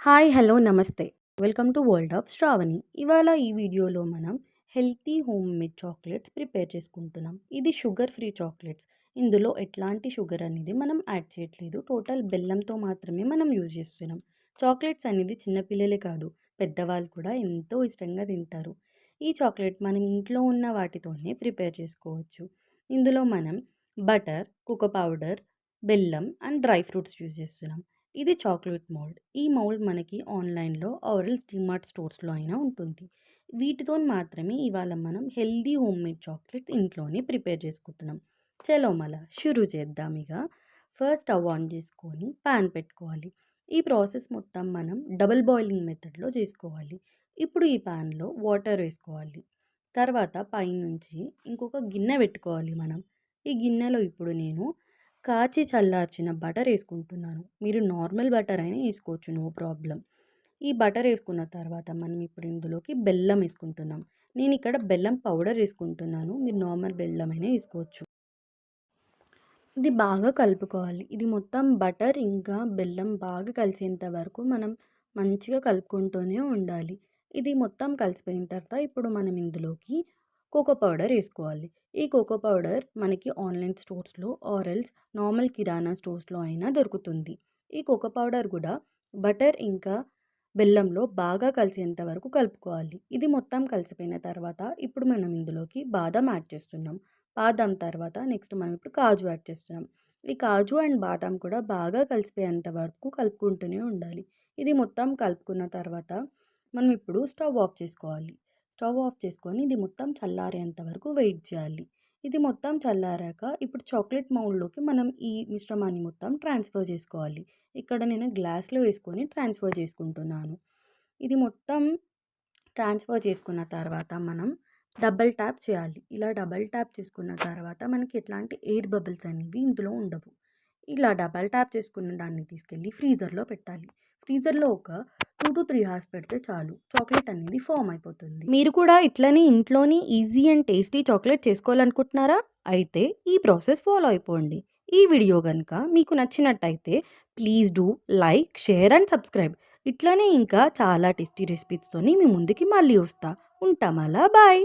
Hi hello నమస్తే welcome to world of Shravani. ఇవాళ ఈ వీడియోలో మనం healthy home made chocolates prepare చేసుకుంటున్నాం. ఇది షుగర్ ఫ్రీ చాక్లెట్స్. ఇందులో ఎట్లాంటి షుగర్ అనేది మనం యాడ్ చేయట్లేదు. టోటల్ బెల్లంతో మాత్రమే మనం యూజ్ చేస్తున్నాం. చాక్లెట్స్ అనేది చిన్నపిల్లలే కాదు, పెద్దవాళ్ళు కూడా ఎంతో ఇష్టంగా తింటారు. ఈ చాక్లెట్ మనం ఇంట్లో ఉన్న వాటితోనే ప్రిపేర్ చేసుకోవచ్చు. ఇందులో మనం బటర్, కోకో పౌడర్, బెల్లం అండ్ డ్రై ఫ్రూట్స్ యూజ్ చేస్తున్నాం. ఇది చాక్లెట్ మౌల్డ్. ఈ మౌల్డ్ మనకి ఆన్లైన్‌లో ఆరెల్స్ డీమార్ట్ స్టోర్స్‌లో అయినా ఉంటుంది. వీటితోని మాత్రమే ఇవాళ మనం హెల్తీ హోమ్‌మేడ్ చాక్లెట్స్ ఇంట్లోనే ప్రిపేర్ చేసుకుంటున్నాం. చలో మల షురూ చేద్దాం ఇగ. ఫస్ట్ స్టవ్ ఆన్ చేసుకొని పాన్ పెట్టుకోవాలి. ఈ ప్రాసెస్ మొత్తం మనం డబుల్ బాయిలింగ్ మెథడ్‌లో చేసుకోవాలి. ఇప్పుడు ఈ పాన్‌లో వాటర్ వేసుకోవాలి. తర్వాత పైనుంచి ఇంకొక గిన్నె పెట్టుకోవాలి మనం. ఈ గిన్నెలో ఇప్పుడు నేను కాచి చల్లార్చిన బటర్ వేసుకుంటున్నాను. మీరు నార్మల్ బటర్ అయినా వేసుకోవచ్చు, నో ప్రాబ్లమ్. ఈ బటర్ వేసుకున్న తర్వాత మనం ఇప్పుడు ఇందులోకి బెల్లం వేసుకుంటున్నాం. నేను ఇక్కడ బెల్లం పౌడర్ వేసుకుంటున్నాను. మీరు నార్మల్ బెల్లం అయినా వేసుకోవచ్చు. ఇది బాగా కలుపుకోవాలి. ఇది మొత్తం బటర్ ఇంకా బెల్లం బాగా కలిసేంత వరకు మనం మంచిగా కలుపుకుంటూనే ఉండాలి. ఇది మొత్తం కలిసిపోయిన తర్వాత ఇప్పుడు మనం ఇందులోకి కోకో పౌడర్ వేసుకోవాలి. ఈ కోకో పౌడర్ మనకి ఆన్లైన్ స్టోర్స్‌లో ఆరెల్స్ నార్మల్ కిరాణా స్టోర్స్‌లో అయినా దొరుకుతుంది. ఈ కోకో పౌడర్ కూడా బటర్ ఇంకా బెల్లంలో బాగా కలిసేంత వరకు కలుపుకోవాలి. ఇది మొత్తం కలిసిపోయిన తర్వాత ఇప్పుడు మనం ఇందులోకి బాదం యాడ్ చేస్తున్నాం. బాదం తర్వాత నెక్స్ట్ మనం ఇప్పుడు కాజు యాడ్ చేస్తున్నాం. ఈ కాజు అండ్ బాదం కూడా బాగా కలిసిపోయేంత వరకు కలుపుకుంటూనే ఉండాలి. ఇది మొత్తం కలుపుకున్న తర్వాత మనం ఇప్పుడు స్టవ్ ఆఫ్ చేసుకోవాలి. స్టవ్ ఆఫ్ చేసుకొని ఇది మొత్తం చల్లారేంత వరకు వెయిట్ చేయాలి. ఇది మొత్తం చల్లారాక ఇప్పుడు చాక్లెట్ మౌల్డ్లోకి మనం ఈ మిశ్రమాన్ని మొత్తం ట్రాన్స్ఫర్ చేసుకోవాలి. ఇక్కడ నేను గ్లాస్లో వేసుకొని ట్రాన్స్ఫర్ చేసుకుంటున్నాను. ఇది మొత్తం ట్రాన్స్ఫర్ చేసుకున్న తర్వాత మనం డబల్ ట్యాప్ చేయాలి. ఇలా డబల్ ట్యాప్ చేసుకున్న తర్వాత మనకి ఎట్లాంటి ఎయిర్ బబుల్స్ అనేవి ఇందులో ఉండవు. ఇలా డబల్ ట్యాప్ చేసుకున్న దాన్ని తీసుకెళ్ళి ఫ్రీజర్లో పెట్టాలి. ఫ్రీజర్లో ఒక 2 to 3 అవర్స్ పెడితే చాలు, చాక్లెట్ అనేది ఫామ్ అయిపోతుంది. మీరు కూడా ఇట్లనే ఇంట్లోని ఈజీ అండ్ టేస్టీ చాక్లెట్ చేసుకోవాలనుకుంటున్నారా? అయితే ఈ ప్రాసెస్ ఫాలో అయిపోండి. ఈ వీడియో కనుక మీకు నచ్చినట్టయితే please do like, share and subscribe. ఇట్లనే ఇంకా చాలా టేస్టీ రెసిపీస్తోని మీ ముందుకి మళ్ళీ వస్తా. ఉంటాం అలా, బాయ్.